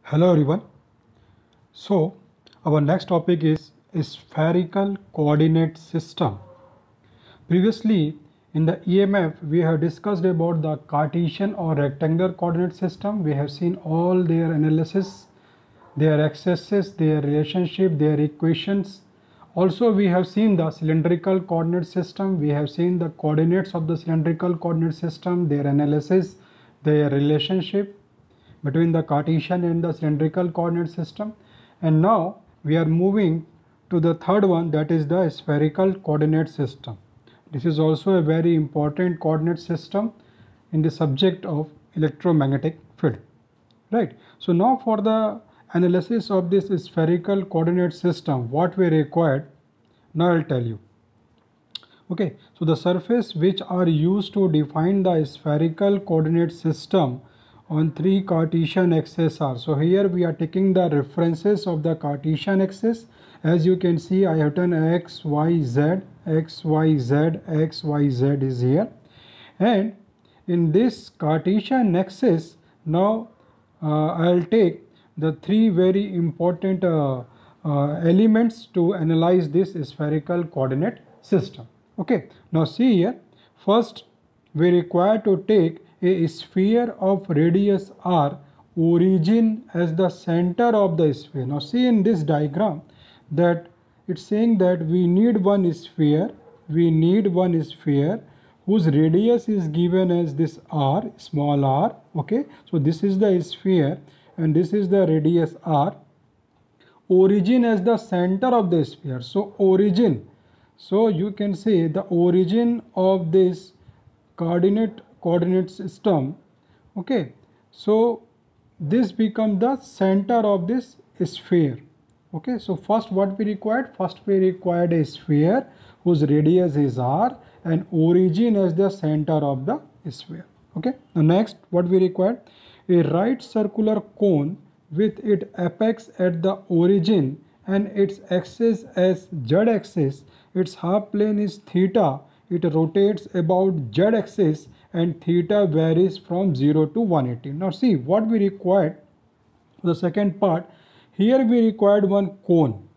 Hello everyone. So our next topic is spherical coordinate system. Previously in the EMF we have discussed about the Cartesian or rectangular coordinate system. We have seen all their analysis, their accesses, their relationship, their equations. Also we have seen the cylindrical coordinate system. We have seen the coordinates of the cylindrical coordinate system, their analysis, their relationship between the Cartesian and the cylindrical coordinate system. And now we are moving to the third one, that is the spherical coordinate system. This is also a very important coordinate system in the subject of electromagnetic field, right? So now for the analysis of this spherical coordinate system, what we required, now I'll tell you. Okay, so the surface which are used to define the spherical coordinate system on three Cartesian axes are. So here we are taking the references of the Cartesian axis. As you can see, I have done x, y, z, x, y, z, x, y, z is here. And in this Cartesian axis, now I'll take the three very important elements to analyze this spherical coordinate system. Okay, now see here, first we require to take a sphere of radius r, origin as the center of the sphere. Now see in this diagram that it's saying that we need one sphere whose radius is given as this r, small r. Okay, so this is the sphere and this is the radius r. Origin as the center of the sphere. So origin, so you can say the origin of this coordinate system. Okay, so this becomes the center of this sphere. Okay, so first what we required? First we required a sphere whose radius is r and origin as the center of the sphere. Okay, now next what we required? A right circular cone with its apex at the origin and its axis as z-axis. Its half plane is theta. It rotates about z-axis and theta varies from 0 to 180. Now see what we required. The second part, here we required one cone,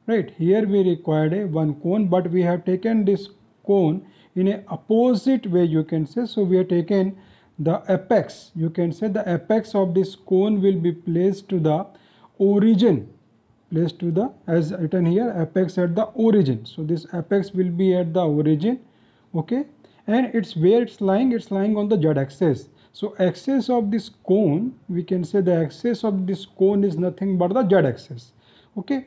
right? Here we required one cone, but we have taken this cone in a opposite way, you can say. So we have taken the apex, you can say the apex of this cone will be placed to the origin, placed to the, as written here, apex at the origin. So this apex will be at the origin. Okay, and it's where it's lying on the z-axis. So axis of this cone, we can say the axis of this cone is nothing but the z-axis. Okay,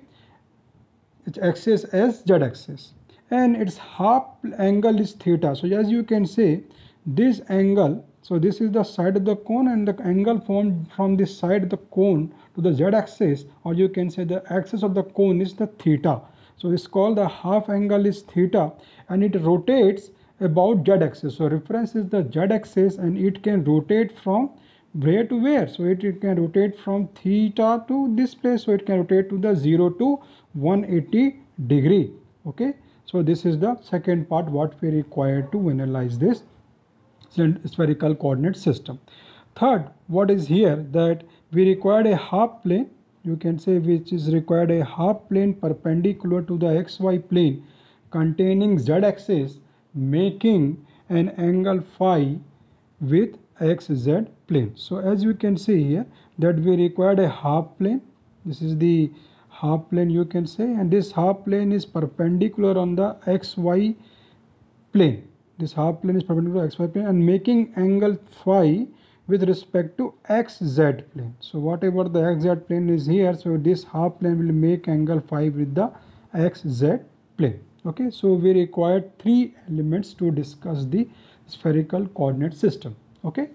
its axis as z-axis and its half angle is theta. So as you can say this angle, so this is the side of the cone and the angle formed from this side of the cone to the z-axis, or you can say the axis of the cone is the theta. So it's called the half angle is theta and it rotates about z-axis. So reference is the z-axis and it can rotate from where to where? So it can rotate from theta to this place. So it can rotate to the 0 to 180 degree. Okay, so this is the second part what we require to analyze this spherical coordinate system. Third, what is here, that we required a half plane, you can say, which is required a half plane perpendicular to the xy plane containing z-axis, making an angle phi with xz plane. So as you can see here that we required a half plane. This is the half plane, you can say, and this half plane is perpendicular on the xy plane. This half plane is perpendicular to xy plane and making angle phi with respect to xz plane. So whatever the xz plane is here, so this half plane will make angle phi with the xz plane. Okay, so we required three elements to discuss the spherical coordinate system. Okay,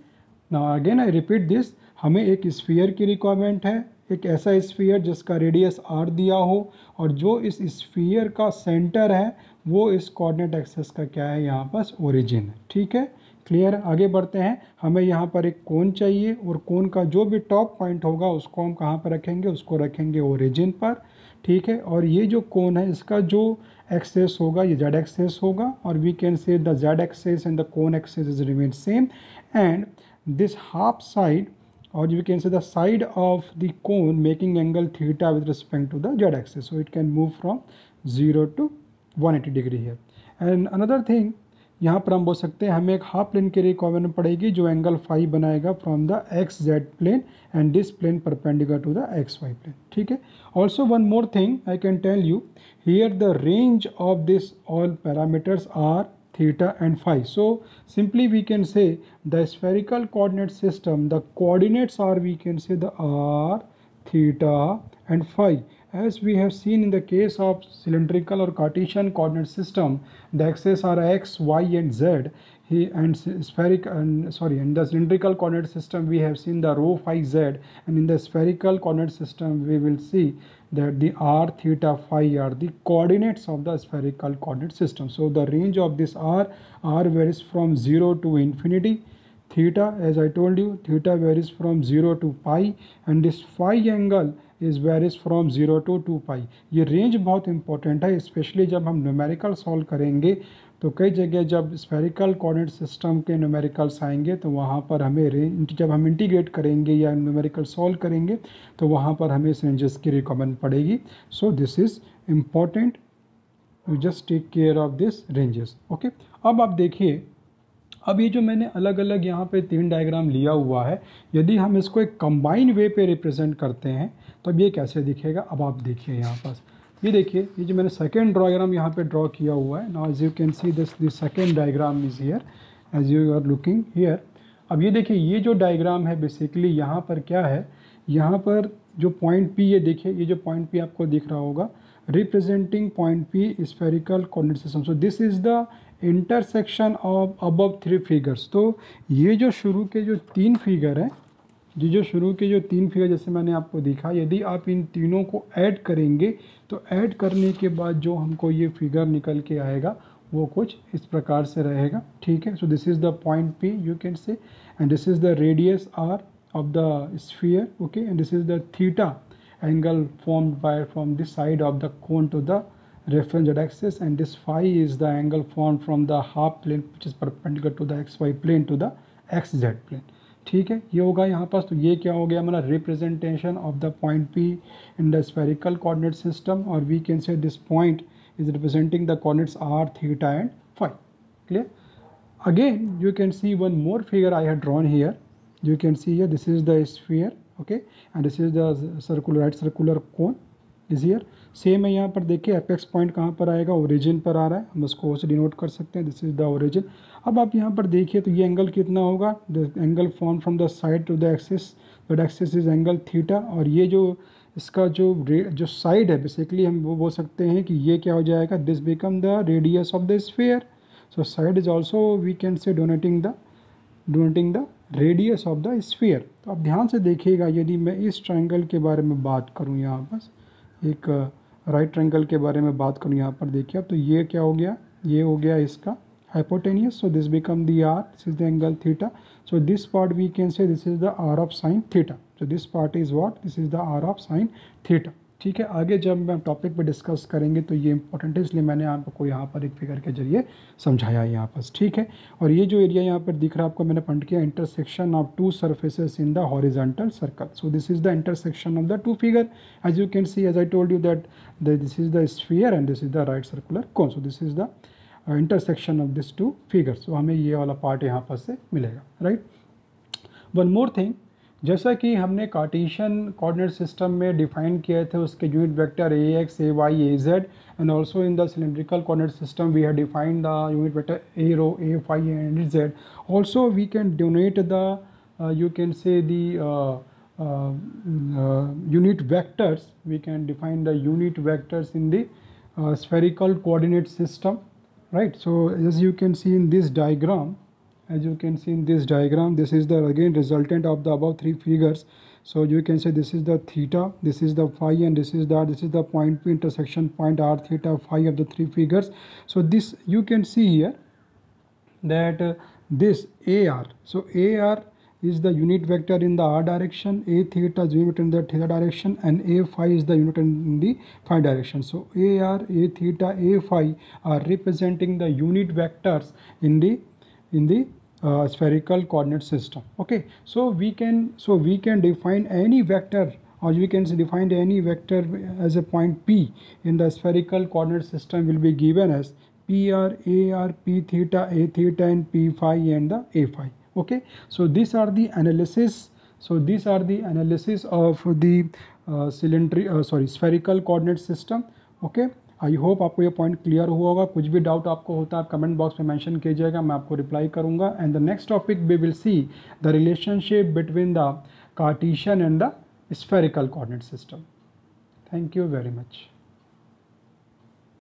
now again I repeat this, हमें एक sphere की requirement है, एक ऐसा sphere जिसका radius r दिया हो और जो इस स्फीयर का सेंटर है वो इस कोऑर्डिनेट एक्सिस का क्या है, यहाँ पास ओरिजिन है. ठीक है, क्लियर. आगे बढ़ते हैं. हमें यहाँ पर एक कोन चाहिए और कोन का जो भी टॉप पॉइंट होगा उसको हम कहाँ पर रखेंगे, उसको रखेंगे ओरिजिन पर. ठीक है, और ये जो कोन है इसका जो एक्सेस होगा ये जेड एक्सेस होगा और we can say the Z axis and the cone axis is remain same and this half side or you can say the side of the cone making angle theta with respect to the z axis. So it can move from 0 to 180 degree here. And another thing, यहाँ पर हम बोल सकते हैं हमें एक half plane की requirement पड़ेगी जो एंगल फाई बनाएगा from the X Z plane and this plane perpendicular to the X Y plane. ठीक है. Also one more thing I can tell you here, the range of this all parameters are theta and phi. So simply we can say the spherical coordinate system, the coordinates are, we can say, the r, theta and phi. As we have seen in the case of cylindrical or Cartesian coordinate system, the axes are x, y and z. In the cylindrical coordinate system we have seen the rho, phi, z, and in the spherical coordinate system we will see that the r, theta, phi are the coordinates of the spherical coordinate system. So the range of this r varies from 0 to infinity. Theta, as I told you, theta varies from 0 to pi, and this phi angle is varies from 0 to 2 pi. ये range बहुत important है, specially जब हम numerical solve करेंगे तो कई जगह जब स्फेरिकल कोऑर्डिनेट सिस्टम के न्यूमेरिकल्स आएंगे तो वहाँ पर हमें रेंज, जब हम इंटीग्रेट करेंगे या न्यूमेरिकल सॉल्व करेंगे तो वहाँ पर हमें इस रेंजेस की रिक्वायरमेंट पड़ेगी. So this is important, you just take care of this ranges. Okay. अब आप देखिए, अब ये जो मैंने अलग अलग यहाँ पे 3 डायग्राम लिया हुआ है, यदि हम इसको एक कंबाइन वे पे रिप्रेजेंट करते हैं तो अब ये कैसे दिखेगा. अब आप देखिए यहाँ पास, ये देखिए, ये जो मैंने सेकेंड डायग्राम यहाँ पे ड्रॉ किया हुआ है. Now as you can see this second diagram is here as you are looking here. अब ये देखिए, ये जो डायग्राम है बेसिकली यहाँ पर क्या है, यहाँ पर जो पॉइंट पी, ये देखिए, ये जो पॉइंट पी आपको दिख रहा होगा, representing point P spherical coordinate system. So this is the intersection of above 3 figures. तो ये जो शुरू के जो 3 फिगर हैं, जैसे मैंने आपको दिखा, यदि आप इन तीनों को ऐड करेंगे तो ऐड करने के बाद जो हमको ये फिगर निकल के आएगा वो कुछ इस प्रकार से रहेगा. ठीक है. So this is the point P, you can say, and this is the radius R of the sphere. Okay. And this is the theta angle formed by from this side of the cone to the reference z-axis, and this phi is the angle formed from the half plane which is perpendicular to the xy plane to the xz plane. ठीक है. ये होगा यहाँ पास. तो ये क्या हो गया हमारा representation of the point P in the spherical coordinate system, और we can say this point is representing the coordinates r, theta and phi. Clear? Again you can see one more figure I had drawn here. You can see here, this is the sphere. Okay, and this is the circular, right circular cone is here. Same है यहाँ पर देखिए, apex point कहाँ पर आएगा, origin पर आ रहा है, हम उसको उससे डिनोट कर सकते हैं. This is the origin. अब आप यहाँ पर देखिए तो ये एंगल कितना होगा, the angle form from the side to the axis, that axis is angle theta. और ये जो इसका जो साइड है बेसिकली हम वो बोल सकते हैं कि ये क्या हो जाएगा, this become the radius of the sphere. So side is also we can say donating the radius of the sphere. तो आप ध्यान से देखिएगा, यदि मैं इस ट्रायंगल के बारे में बात करूं, यहाँ पर एक राइट ट्रायंगल के बारे में बात करूं, यहाँ पर देखिए, अब तो ये क्या हो गया, ये हो गया इसका hypotenuse. So this become the R, this is the angle theta. So this part we can say this is the R of sine theta. So this part is what, this is the R of sine theta. ठीक है. आगे जब हम topic पे discuss करेंगे तो ये important है, इसलिए मैंने आपको यहाँ पर एक फिगर के जरिए समझाया है यहाँ पर. ठीक है. और ये जो एरिया यहाँ पर दिख रहा है आपको, मैंने पॉइंट किया intersection of 2 surfaces in the horizontal circle. So this is the intersection of the 2 figure. As you can see, as I told you that this is the sphere and this is the right circular cone. So this is the intersection of this 2 figures. So हमें ये वाला part यहाँ पर से मिलेगा. Right. One more thing, जैसा कि हमने कार्टेशियन कोऑर्डिनेट सिस्टम में डिफाइन किए थे उसके unit vector ax, ay, az, and also in the cylindrical coordinate system we have defined the unit vector a rho, a phi and z. Also we can donate the you can say the unit vectors. We can define the unit vectors in the spherical coordinate system, right? So as you can see in this diagram, this is the again resultant of the above 3 figures. So you can say this is the theta, this is the phi, and this is the point P intersection point r, theta, phi of the 3 figures. So this you can see here that this AR, so AR is the unit vector in the r direction, a theta is unit in the theta direction, and a phi is the unit in the phi direction. So AR, a theta, a phi are representing the unit vectors in the spherical coordinate system. Okay, so we can define any vector, or we can define any vector as a point P in the spherical coordinate system will be given as PR, AR, P theta, A theta, and P phi and the A phi. Okay, so these are the analysis. So these are the analysis of the spherical coordinate system. Okay, I hope आपको ये point clear हुआ होगा. कुछ भी doubt आपको होता है आप कमेंट बॉक्स में मेंशन कीजिएगा, मैं आपको रिप्लाई करूंगा. And the next topic we will see the relationship between the Cartesian and the spherical coordinate system. Thank you very much.